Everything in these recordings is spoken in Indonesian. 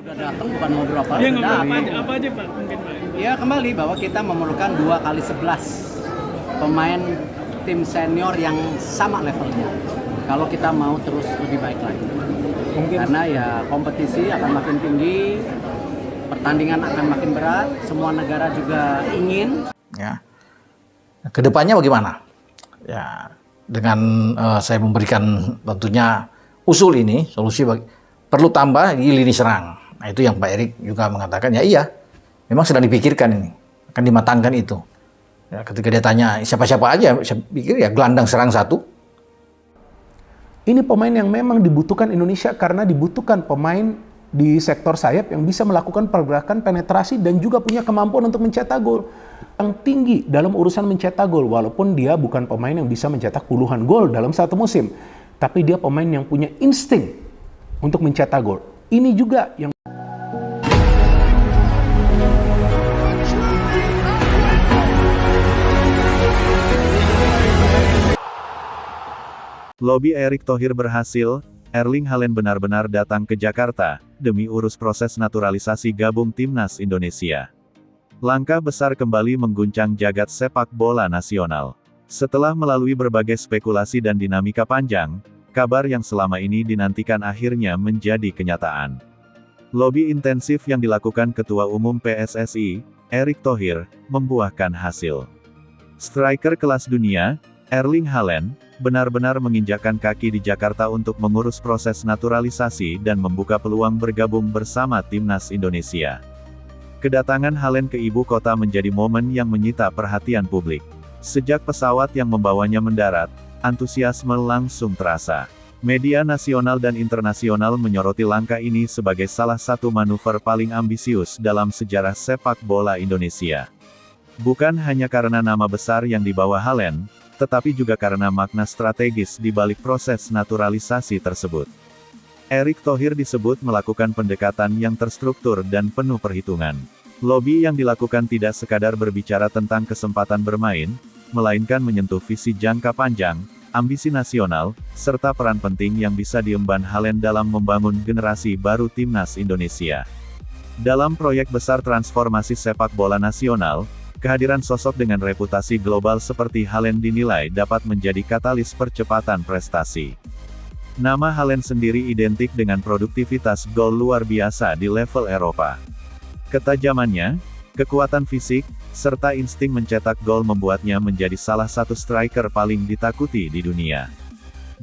Udah datang bukan mau berapa, Ya, udah datang. apa aja Pak? Mungkin Pak. Ya kembali bahwa kita memerlukan 2x11 pemain tim senior yang sama levelnya. Kalau kita mau terus lebih baik lagi. Karena ya kompetisi akan makin tinggi, pertandingan akan makin berat, semua negara juga ingin. Ya. Kedepannya bagaimana? Ya, dengan saya memberikan tentunya usul ini, solusi perlu tambah di lini serang. Nah, itu yang Pak Erik juga mengatakan, ya iya, memang sedang dipikirkan ini, akan dimatangkan itu. Ya, ketika dia tanya siapa-siapa aja, saya pikir ya gelandang serang satu. Ini pemain yang memang dibutuhkan Indonesia karena dibutuhkan pemain di sektor sayap yang bisa melakukan pergerakan penetrasi dan juga punya kemampuan untuk mencetak gol. Yang tinggi dalam urusan mencetak gol, walaupun dia bukan pemain yang bisa mencetak puluhan gol dalam satu musim. Tapi dia pemain yang punya insting untuk mencetak gol. Ini juga yang Lobi Erick Thohir berhasil, Erling Haaland benar-benar datang ke Jakarta, demi urus proses naturalisasi gabung timnas Indonesia. Langkah besar kembali mengguncang jagat sepak bola nasional. Setelah melalui berbagai spekulasi dan dinamika panjang, kabar yang selama ini dinantikan akhirnya menjadi kenyataan. Lobi intensif yang dilakukan Ketua Umum PSSI, Erick Thohir, membuahkan hasil. Striker kelas dunia, Erling Haaland, benar-benar menginjakkan kaki di Jakarta untuk mengurus proses naturalisasi dan membuka peluang bergabung bersama timnas Indonesia. Kedatangan Haaland ke ibu kota menjadi momen yang menyita perhatian publik. Sejak pesawat yang membawanya mendarat, antusiasme langsung terasa. Media nasional dan internasional menyoroti langkah ini sebagai salah satu manuver paling ambisius dalam sejarah sepak bola Indonesia. Bukan hanya karena nama besar yang dibawa Haaland, tetapi juga karena makna strategis di balik proses naturalisasi tersebut. Erick Thohir disebut melakukan pendekatan yang terstruktur dan penuh perhitungan. Lobi yang dilakukan tidak sekadar berbicara tentang kesempatan bermain, melainkan menyentuh visi jangka panjang, ambisi nasional, serta peran penting yang bisa diemban Haaland dalam membangun generasi baru timnas Indonesia. Dalam proyek besar transformasi sepak bola nasional, kehadiran sosok dengan reputasi global seperti Haaland dinilai dapat menjadi katalis percepatan prestasi. Nama Haaland sendiri identik dengan produktivitas gol luar biasa di level Eropa. Ketajamannya, kekuatan fisik, serta insting mencetak gol membuatnya menjadi salah satu striker paling ditakuti di dunia.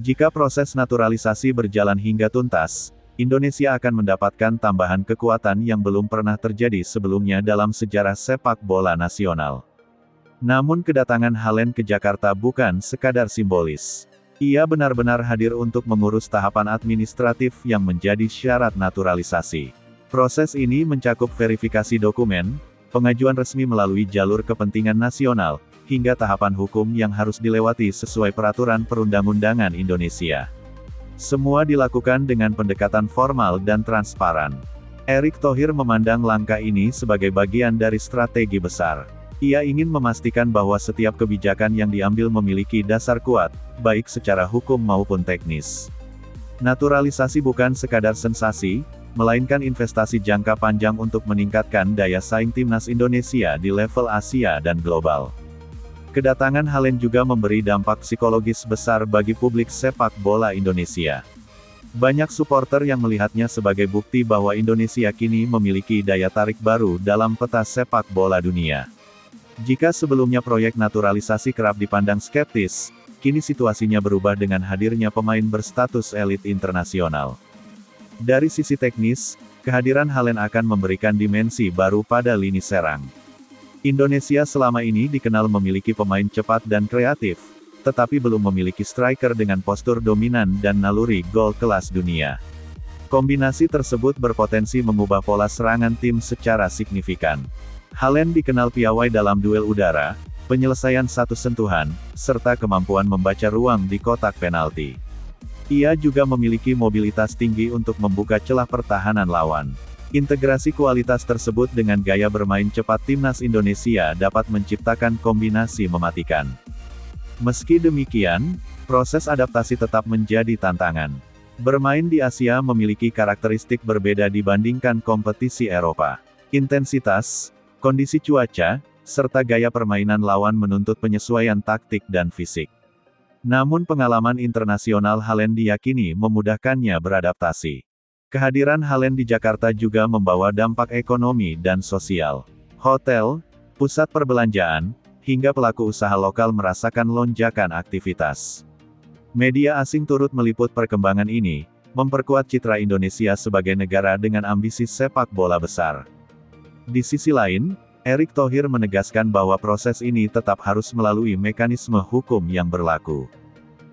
Jika proses naturalisasi berjalan hingga tuntas, Indonesia akan mendapatkan tambahan kekuatan yang belum pernah terjadi sebelumnya dalam sejarah sepak bola nasional. Namun kedatangan Haaland ke Jakarta bukan sekadar simbolis. Ia benar-benar hadir untuk mengurus tahapan administratif yang menjadi syarat naturalisasi. Proses ini mencakup verifikasi dokumen, pengajuan resmi melalui jalur kepentingan nasional, hingga tahapan hukum yang harus dilewati sesuai peraturan perundang-undangan Indonesia. Semua dilakukan dengan pendekatan formal dan transparan. Erick Thohir memandang langkah ini sebagai bagian dari strategi besar. Ia ingin memastikan bahwa setiap kebijakan yang diambil memiliki dasar kuat, baik secara hukum maupun teknis. Naturalisasi bukan sekadar sensasi, melainkan investasi jangka panjang untuk meningkatkan daya saing timnas Indonesia di level Asia dan global. Kedatangan Haaland juga memberi dampak psikologis besar bagi publik sepak bola Indonesia. Banyak supporter yang melihatnya sebagai bukti bahwa Indonesia kini memiliki daya tarik baru dalam peta sepak bola dunia. Jika sebelumnya proyek naturalisasi kerap dipandang skeptis, kini situasinya berubah dengan hadirnya pemain berstatus elit internasional. Dari sisi teknis, kehadiran Haaland akan memberikan dimensi baru pada lini serang. Indonesia selama ini dikenal memiliki pemain cepat dan kreatif, tetapi belum memiliki striker dengan postur dominan dan naluri gol kelas dunia. Kombinasi tersebut berpotensi mengubah pola serangan tim secara signifikan. Haaland dikenal piawai dalam duel udara, penyelesaian satu sentuhan, serta kemampuan membaca ruang di kotak penalti. Ia juga memiliki mobilitas tinggi untuk membuka celah pertahanan lawan. Integrasi kualitas tersebut dengan gaya bermain cepat timnas Indonesia dapat menciptakan kombinasi mematikan. Meski demikian, proses adaptasi tetap menjadi tantangan. Bermain di Asia memiliki karakteristik berbeda dibandingkan kompetisi Eropa. Intensitas, kondisi cuaca, serta gaya permainan lawan menuntut penyesuaian taktik dan fisik. Namun pengalaman internasional Haaland diyakini memudahkannya beradaptasi. Kehadiran Haaland di Jakarta juga membawa dampak ekonomi dan sosial. Hotel, pusat perbelanjaan, hingga pelaku usaha lokal merasakan lonjakan aktivitas. Media asing turut meliput perkembangan ini, memperkuat citra Indonesia sebagai negara dengan ambisi sepak bola besar. Di sisi lain, Erick Thohir menegaskan bahwa proses ini tetap harus melalui mekanisme hukum yang berlaku.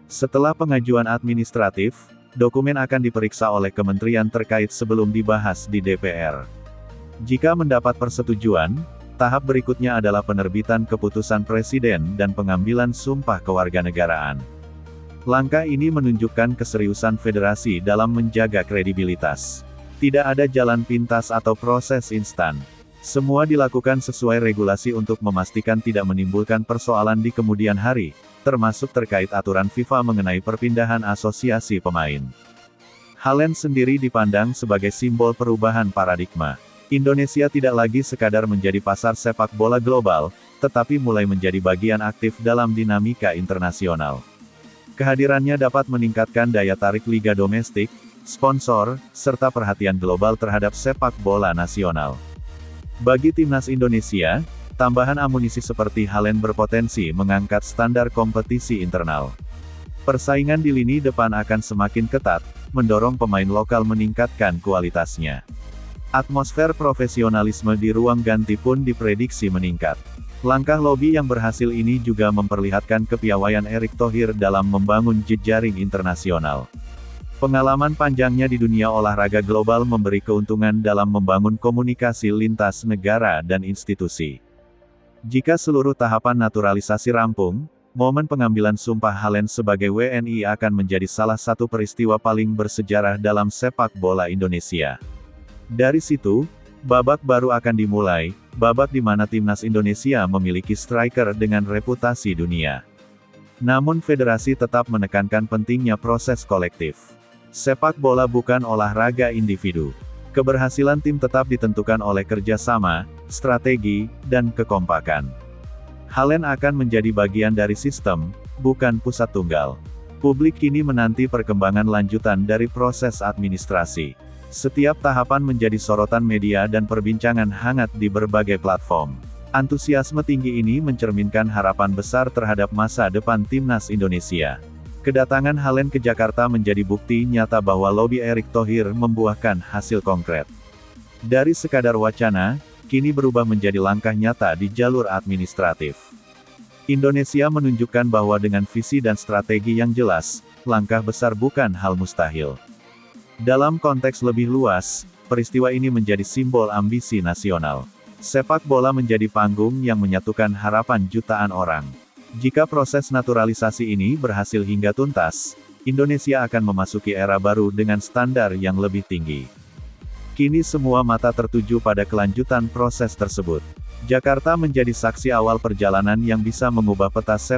Setelah pengajuan administratif, dokumen akan diperiksa oleh kementerian terkait sebelum dibahas di DPR. Jika mendapat persetujuan, tahap berikutnya adalah penerbitan keputusan presiden dan pengambilan sumpah kewarganegaraan. Langkah ini menunjukkan keseriusan federasi dalam menjaga kredibilitas. Tidak ada jalan pintas atau proses instan. Semua dilakukan sesuai regulasi untuk memastikan tidak menimbulkan persoalan di kemudian hari, termasuk terkait aturan FIFA mengenai perpindahan asosiasi pemain. Haaland sendiri dipandang sebagai simbol perubahan paradigma. Indonesia tidak lagi sekadar menjadi pasar sepak bola global, tetapi mulai menjadi bagian aktif dalam dinamika internasional. Kehadirannya dapat meningkatkan daya tarik liga domestik, sponsor, serta perhatian global terhadap sepak bola nasional. Bagi timnas Indonesia, tambahan amunisi seperti Haaland berpotensi mengangkat standar kompetisi internal. Persaingan di lini depan akan semakin ketat, mendorong pemain lokal meningkatkan kualitasnya. Atmosfer profesionalisme di ruang ganti pun diprediksi meningkat. Langkah lobi yang berhasil ini juga memperlihatkan kepiawaian Erick Thohir dalam membangun jejaring internasional. Pengalaman panjangnya di dunia olahraga global memberi keuntungan dalam membangun komunikasi lintas negara dan institusi. Jika seluruh tahapan naturalisasi rampung, momen pengambilan sumpah Haaland sebagai WNI akan menjadi salah satu peristiwa paling bersejarah dalam sepak bola Indonesia. Dari situ, babak baru akan dimulai, babak di mana timnas Indonesia memiliki striker dengan reputasi dunia. Namun federasi tetap menekankan pentingnya proses kolektif. Sepak bola bukan olahraga individu. Keberhasilan tim tetap ditentukan oleh kerjasama, strategi, dan kekompakan. Haaland akan menjadi bagian dari sistem, bukan pusat tunggal. Publik kini menanti perkembangan lanjutan dari proses administrasi. Setiap tahapan menjadi sorotan media dan perbincangan hangat di berbagai platform. Antusiasme tinggi ini mencerminkan harapan besar terhadap masa depan timnas Indonesia. Kedatangan Haaland ke Jakarta menjadi bukti nyata bahwa lobi Erick Thohir membuahkan hasil konkret. Dari sekadar wacana, kini berubah menjadi langkah nyata di jalur administratif. Indonesia menunjukkan bahwa dengan visi dan strategi yang jelas, langkah besar bukan hal mustahil. Dalam konteks lebih luas, peristiwa ini menjadi simbol ambisi nasional. Sepak bola menjadi panggung yang menyatukan harapan jutaan orang. Jika proses naturalisasi ini berhasil hingga tuntas, Indonesia akan memasuki era baru dengan standar yang lebih tinggi. Kini semua mata tertuju pada kelanjutan proses tersebut. Jakarta menjadi saksi awal perjalanan yang bisa mengubah peta sepak